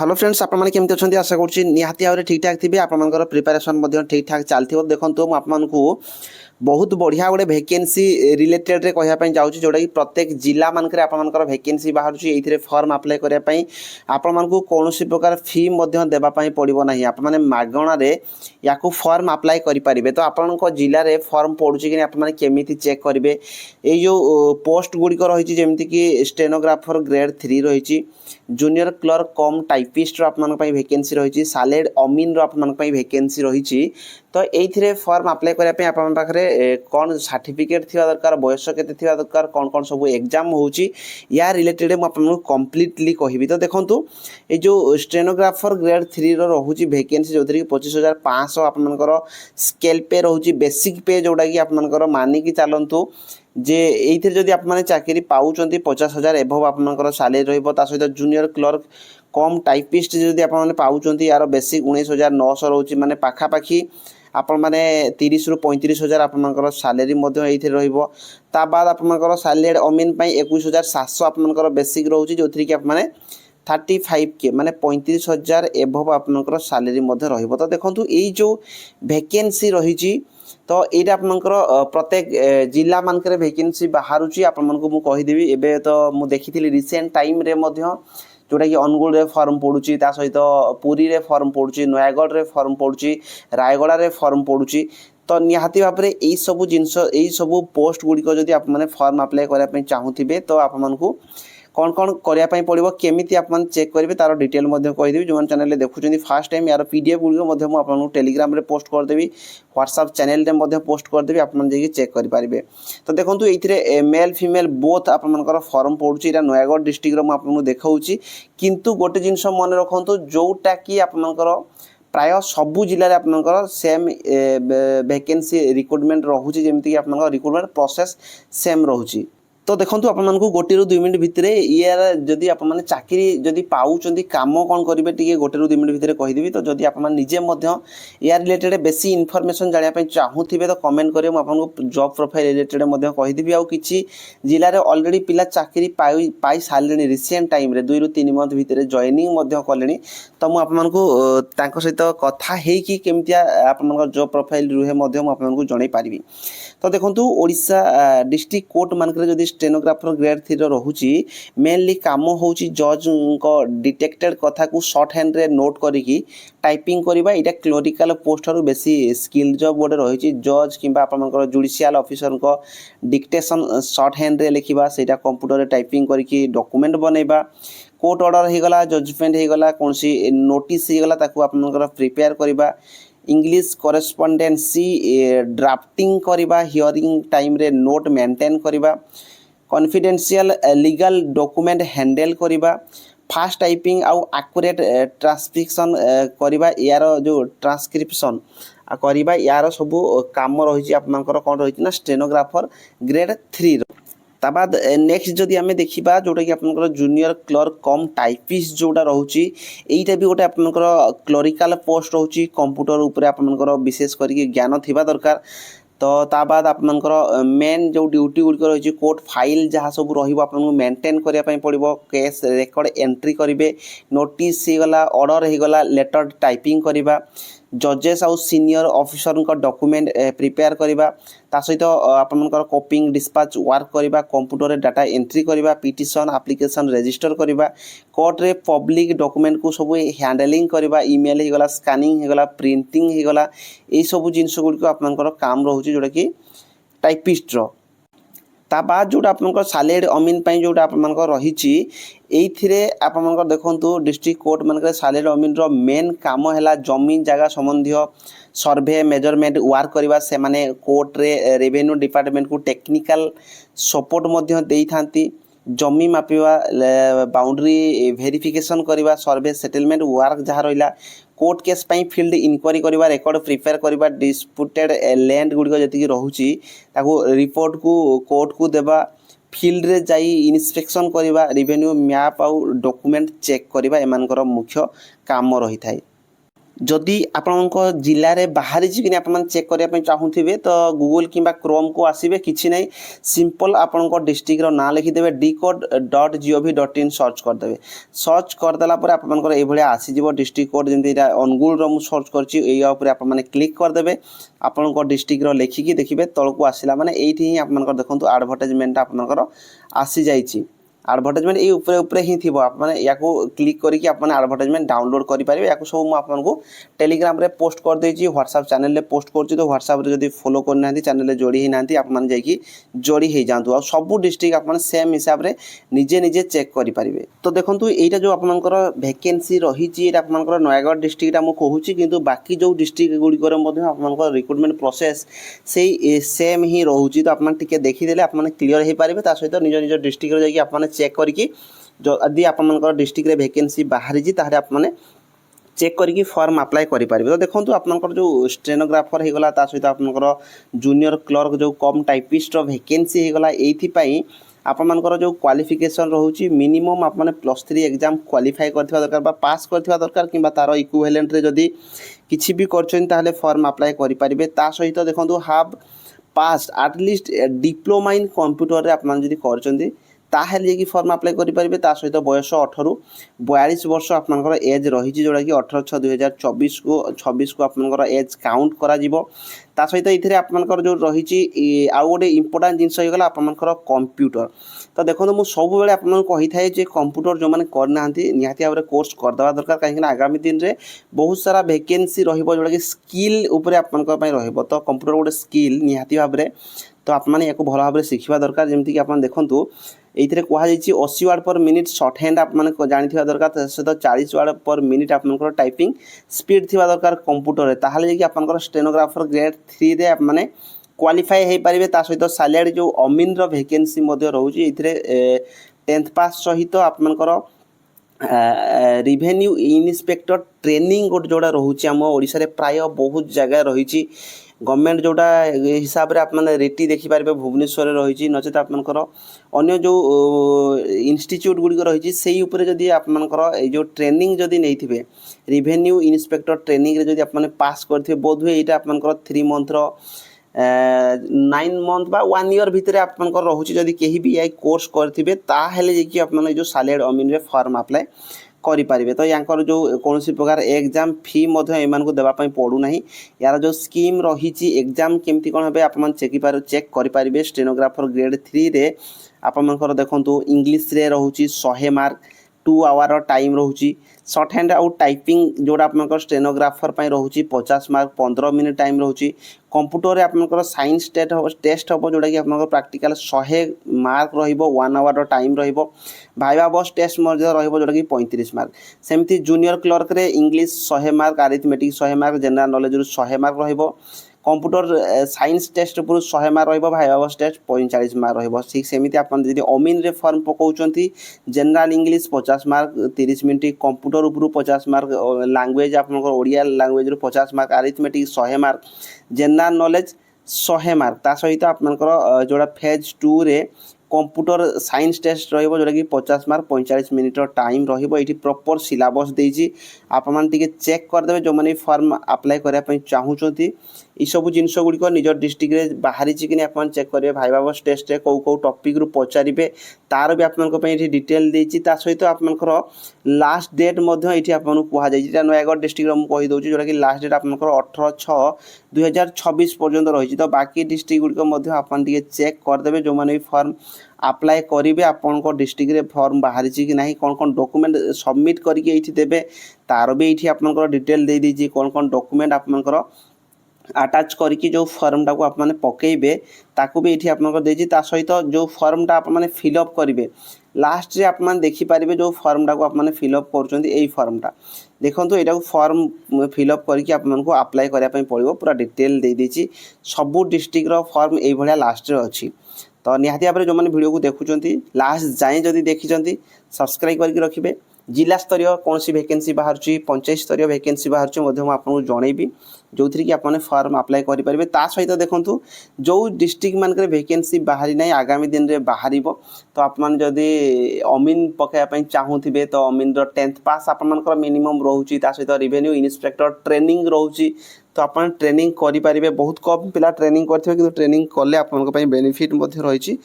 Hello friends आपने केमती अच्छा आशा करुँच निहाती भाव ठीक ठाक थे आपर प्रिपेरेसन ठीक ठाक चलती देखो मुझे बहुत बढ़िया गोटे वैकेंसी रिलेटेड कहवाई जाऊँ जोटा कि प्रत्येक जिला मानक आपर वैकेंसी बाहर ये फर्म अप्लाई करने आपण कौन प्रकार फी देवाई पड़ो ना आपने मागणारे या फर्म अप्लाई करेंगे तो आपण जिले में फर्म पड़ू कि आपमि चेक करेंगे ये जो पोस्ट गुड़िक रही जमीक कि स्टेनोग्राफर ग्रेड 3 रही जूनियर क्लर्क कम टाइपिस्ट आपंपाई वैकेंसी रही सालेड अमीन रही वैकेंसी रही तो ये फर्म अप्लाई करने आप पाखे कौन सर्टिफिकेट थी दरकार बयस के दरकार कौन कौन सब एग्जाम होची या रिलेटेड मुझे कम्प्लीटली कहबी तो देखो ये जो स्टेनोग्राफर ग्रेड 3 रोचे वैकेंसी जो कि 25,500 आपर स्केल पे रोचे बेसिक पे जोटा कि आपर मानिकी चलतु जे ये जदि आप चाकरी पाँच 50,000 एभव आपंकर सालेरी रही जूनियर क्लर्क कम टाइपिस्ट जदि आप पाँच यार बेसिक 19,900 रोचे माने पाखापाखि आपण मैंने 30 ରୁ 35,000 आपर सालेरी ये बाद आपर सालेड अमीन 21,700 आपर बेसिक रोचे जो थी कि आप 35K माने 35,000 एभव आपर सालेरी तो देखो ये जो वैकेंसी रही तो यहाँ आपंकर प्रत्येक जिला मानक वैकेंसी बाहर आपको कहीदेवी एवं तो मुझे देखी रिसेंट टाइम रे जोटा कि अनुगुल रे फर्म पड़ुची सहित पुरी रे फर्म पड़ुची नयागढ़ रे फर्म पड़ुची रायगड़ा रे फर्म पड़ुची तो निहाती भाव में यही सब जिनस यही सब पोस्ट गुड़िक जब आप फर्म अप्लाई करने चाहूबे तो आपको कौन कौन करने पड़ो केमी आप चेक करेंगे तार डिटेल कहीदेवी जो चैनल देखुं फास्ट टाइम यार पीडीएफ गुड़िक आपको टेलीग्राम पोस्ट करदेवी व्हाट्सएप चैनल में पोस्ट करदेवी आप चेक करेंगे तो देखो ये मेल फीमेल बोथ आपर फर्म पड़ुची नयागढ़ डिस्ट्रिक्ट मुझे देखा किंतु गोटे जिनस मन रखु जोटा कि आपर प्राय सबू जिले में आपंकर सेम वैकेंसी रिक्रुटमेंट रोचे जमीक आप रिक्रुटमेंट प्रोसेस सेम रोचे तो देखो आपको 1 ରୁ 2 मिनट भितर यार जदि आप चाकरी जदि पाँच कम कौन करेंगे टी 1 ରୁ 2 मिनट भितर कहीदेवी तो जदि आप निजे यार रिलेटेड बेसी इनफॉरमेशन जानापी चाहूबे तो कमेंट करेंगे आपको जॉब प्रोफाइल रिलेटेड कहीदेवी आउ कि जिले में ऑलरेडी पिला चाकरी पाई सारे रिसेंट टाइम 2 ରୁ 3 मंथ भितर जॉइनिंग कले तो मुझको सहित कथा होमती आप जॉब प्रोफाइल रुहे मुझे जन पारि तो देखो ओडिशा डिस्ट्रिक्ट कोर्ट मानक जदि स्टेनोग्राफर ग्रेड 3 रोचे मेनली कम हो जज डिटेक्टेड कथा को शॉर्ट हैंड रे नोट करी टाइपिंग करवा यहाँ क्लरिकल पोस्ट बेसी स्किल जॉब गोटे रही जज कि जुडिशियल ऑफिसर को डिक्टेशन शॉर्ट हैंड रे लिखा से कंप्यूटर रे टाइपिंग करके डॉक्यूमेंट बनैबा कोर्ट ऑर्डर होगला जजमेंट होगला कौन सी नोटिस होगला आपनकर प्रिपेयर करवा इंग्लिश करेस्पॉन्डेंसी ड्राफ्टिंग करवा हियरिंग टाइम रे नोट मेंटेन करवा कॉन्फिडेंशियल लीगल डॉक्यूमेंट हैंडल करवा फास्ट टाइपिंग आउ एक्यूरेट ट्रांसक्रिप्शन करवा यार जो ट्रांसक्रिप्शन करवा यार सब काम रही आपनकर कौन रही स्टेनोग्राफर ग्रेड 3 ताबाद नेक्स्ट जदि आम देखा जोटा कि आप जूनियर क्लर्क कम टाइपिस्ट जोटा रोचे यहीटा भी गोटे आपंकर क्लरिकल पोस्ट रोचे कंप्यूटर उपर आपंकर विशेष करके ज्ञान थिबा दरकार तो ताबाद आपंकर मेन जो ड्यूटी गुड़िक रही कोर्ट फाइल जहाँ सब रही मेंटेन करने पड़ो केस रेकर्ड एंट्री करेंगे नोटिस होगला ऑर्डर होगला लेटर टाइपिंग करवा जजेस आउ सीनियर ऑफिसर का डॉक्यूमेंट प्रिपेयर करवा सहित आपंकर कॉपिंग डिस्पैच वर्क करवा कंप्यूटर डाटा एंट्री करवा पिटिशन एप्लिकेशन रजिस्टर करवा कोर्ट रे पब्लिक डॉक्यूमेंट को सब हैंडलिंग करवा ईमेल होगला स्कैनिंग होगला प्रिंटिंग होगला ये सब जिनस गुड़िक आपंकर काम रोचे जोटा कि टाइपिस्ट ता बाद जोटा आपंकर सालेड अमीन जोटा आपंकर रही आपंकर देखो डिस्ट्रिक्ट कोर्ट मानक सालेड अमीन रो मेन काम है जमीन जगह संबंधी सर्वे मेजरमेंट वर्क करवा से माने कोर्ट रे रेवेन्यू डिपार्टमेंट को टेक्निकल सपोर्ट दे थांती जमी मापिवा बाउंड्री वेरिफिकेशन करवा सर्वे सेटलमेंट वर्क जहाँ रहा कोर्ट केस फील्ड इनक्वारी करवा रेकर्ड प्रिपेयर करवा डिस्प्यूटेड लैंड गुड़िक जी रोचे रिपोर्ट को कोर्ट को देवा फील्ड रे जाई इन्स्पेक्शन करवा रेवेन्यू मैप आउ डॉक्यूमेंट चेक करवा एमानकर मुख्य काम रही थाए जदि आपणक जिले में बाहरी कि आप चेक करने चाहूथे तो गूगल कि क्रोम को आसवे कि ना सिंपल आपण डिस्ट्रिक्टर ना लिखिदेवे dcode.gov.in सर्च करदे सर्च करदेला आपंकर आसीज डिस्ट्रिक्ट कोड जमी अनुगुल मुझे सर्च कर क्लिक करदे आपण डिस्ट्रिक्टर लिखिकी देखिए तौक आसला माने ये आप देखो आडभर्टाइजमेंट आपंकर आसी जाइए आडभर्टाइजमेंट ये ऊपर ही थी आपने या क्लिक करके आपने आडभर्टाइजमेंट डाउनलोड करेंगे या सब मुझे टेलीग्राम रे पोस्ट कर देछि व्हाट्सएप चैनल रे पोस्ट कर तो व्हाट्सएप रे जदि फॉलो करना चैनल रे जोड़ी ही ना आपने जाकि जोड़ी हो जातु आ सब डिस्ट्रिक्ट आप सेम हिसाब रे निजे निजे चेक करेंगे। तो देखो यहाँ जो आपंकर वैकेंसी रही आपंकर नयागढ़ डिस्ट्रिक्ट मुझे कहूँ किंतु बाकी जो डिस्ट्रिक्ट गुड़िकर आप रिक्रुटमेंट प्रोसेस से सेम ही रोचे तो आपने देखीदे आपने क्लीयर हो पारे सहित निज निज डिस्ट्रिक्ट जाकि आपने चेक करके जदि आपंकर डिस्ट्रिक्ट रे वैकेंसी बाहरी ताहले आपने चेक करके फॉर्म अप्लाई करेंगे। तो देखो आपंकर जो स्टेनोग्राफर होगला सहित आपंकर जूनियर क्लर्क जो कम टाइपिस्ट वैकेंसी होगला ये आपंकर जो क्वालिफिकेशन रोचे मिनिमम आपने +3 एग्जाम क्वालिफाई करथिबा दरकार पास करथिबा दरकार कि तार इक्विवेलेंट रे जदि किछि भी करछन फॉर्म अप्लाई करेंगे। सहित देखो हाव pass at least diploma in computer आपड़ी कर ताहेले कि फॉर्म अप्लाई करेंगे। सहित बयस 18 ରୁ 42 वर्ष आपंकर एज रही जोटा कि 18/6/2024 को 26 को आपंकर एज काउंट करा सहित ये आपंकर जो रही आउ गोटे इंपोर्टाट जिनस होगा आपंकर कंप्यूटर। तो देखो मुझे सब बेले आपको थाए कंप्यूटर जो मैंने करना निहाती भाव कोर्स करदेवा दरकार कहीं आगामी दिन में बहुत सारा वैकेंसी जोटा कि स्किल उपर आपंकर तो कंप्यूटर गोटे स्किल निहाती भाव में तो आपने या भल भाव शिखा दरकार जमीक आप देखूँ ये कहुई 80 word per minute shorthand आपने जानी दरकार सहित 40 वार्ड पर मिनिट आपंकर टाइपिंग स्पीड थी दरकार कंप्यूटर ताहले कि आपंकर स्टेनोग्राफर ग्रेड 3 रे आपने क्वालिफाई हो पारे सहित सालारी जो अमीन वैकेंसी रोचे ये 10th पास सहित आपंकर रिवेन्यू इन्स्पेक्टर ट्रेनिंग गोटे जोड़ा रोचे आम ओडिशा प्राय बहुत जगह रही गवर्नमेंट जोटा हिसाब से आपने रेटी देखिपारे भुवनेश्वर रही नचेत आपंकर अन्य जो इंस्टीट्यूट गुड़िक रही से जदि आपंकर जो ट्रेनिंग जदि नहीं रिवेन्यू इन्स्पेक्टर ट्रेनिंग रे जदि आपने पास करथिबे बोध हुए यहाँ आपंकर 3 मंथ 9 मंथ बा 1 ईयर भितर आपंकर रोचे जदि कहीं भी या कोर्स करेंगे ताहले जाकि आपने जो सालारी अमीन रे फॉर्म अप्लाई करेंगे। तो यहाँ जो कौन प्रकार एग्जाम फी एम देवाई पड़ूना यार जो स्कीम रही एग्जाम केमती कौन हे आप चेक करेंगे स्टेनोग्राफर ग्रेड 3 रे आपंकर देखो इंग्लीश रे रोचे 100 मार्क 2 आवर टाइम रोचे सर्ट हैंड आउ टाइपिंग जोड़ा आपंकर स्टेनोग्राफर रोचे 50 मार्क 15 मिनट टाइम रोचे कंप्यूटर आपंकर साइंस टेस्ट हम जोटा कि आप प्रैक्टिकल 100 मार्क रो1 आवर टाइम भाइवा बस टेस्ट जोटा कि 35 मार्क सेमती जूनियर क्लर्क रे English 100 mark arithmetic 100 mark general knowledge 100 mark रो कंप्यूटर साइंस टेस्ट उपर 100 मार्क भाइवा बस टेस्ट 45 मार्क ठीक सेमती आप अमीन रे फॉर्म पकाउछंती general English 50 mark 30 minute computer उपर 50 मार्क लैंग्वेज आपनकर ओडिया लैंग्वेज रू 50 mark arithmetic 100 mark general knowledge 100 mark सहित आपनकर जोड़ा फेज 2 रे कंप्यूटर साइंस टेस्ट जोटा कि 50 मार्क 45 मिनट टाइम रही प्रॉपर सिलेबस देछि आप चेक करदे जो मैंने फॉर्म अप्लाई करने चाहूँगी ये सब जिनस गुड़िक निज डिस्ट्रिक्ट रे बाहरी कि आप चेक करेंगे भाइवा बस टेस्ट रे कौ टॉपिक रू पचारे तार भी आपंकर डिटेल देछि सहित आपंकर लास्ट डेट ये आपको कहुई नयागढ़ डिस्ट्रिक्ट मुझे कहीदे जोटा कि लास्ट डेट आपंकर 18/6/2026 पर्यंत रही। तो बाकी डिस्ट्रिक्ट गुड़िक आप चेक करदे जो मैंने फॉर्म अप्लाई करेंगे आपण डिस्ट्रिक्ट रे फॉर्म बाहरी कि ना कौन कौन डॉक्यूमेंट सबमिट करके देवे तार भी ये आपंकर डिटेल दे दीजिए कौन कौन डॉक्यूमेंट आपंकर अटैच करके जो फॉर्म टाक आप पकेबे ताकू भी ये आपंकर देछि सहित जो फॉर्म टा आप फिलअप करेंगे लास्ट रे आप देखिपारे जो फॉर्म टाक आप फिलअप कर फॉर्म टा देखो यहाँ फॉर्म फिलअप करके आपको अप्लाई करने पड़ो पूरा डिटेल दे दीजिए सबू डिस्ट्रिक्ट रो फॉर्म ये लास्ट रे अच्छी। तो निहाती भाव जो मैंने वीडियो को देखुं लास्ट जाए जदि देखी सब्सक्राइब करके रखिए जिला स्तरीय कौन सी वैकेंसी बाहर पंचायत स्तरीय वैकेंसी बाहर आपको जनइबी जो थी कि आपने फॉर्म अप्लाई करेंगे। ता सहित देखूँ जो डिस्ट्रिक्ट मानक वैकेंसी बाहरी ना आगामी दिन में बाहर तो आपड़ी अमीन पकड़ापी चाहूबे तो अमीन 10th पास आपर मिनिमम रोचे सहित रेवेन्यू इन्स्पेक्टर ट्रेनिंग रोचे तो आप ट्रेनिंग करेंगे। बहुत कम पिला ट्रेनिंग करेंगे कि ट्रेनिंग कले आपंपाई बेनिफिट रही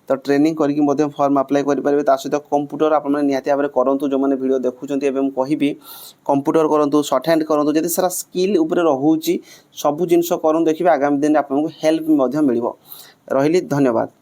तो ट्रेनिंग करके फॉर्म अप्लाई करेंगे। सहित कंप्यूटर आप निहाती भाव में करूँ जो मैंने वीडियो देखुं एवं कहि कंप्यूटर करूँ शॉर्ट हैंड करूँ जिते सारा स्किल उपर रोचे सब जिन करूँ देखिए आगामी दिन में आपको हेल्प मिल रही। धन्यवाद।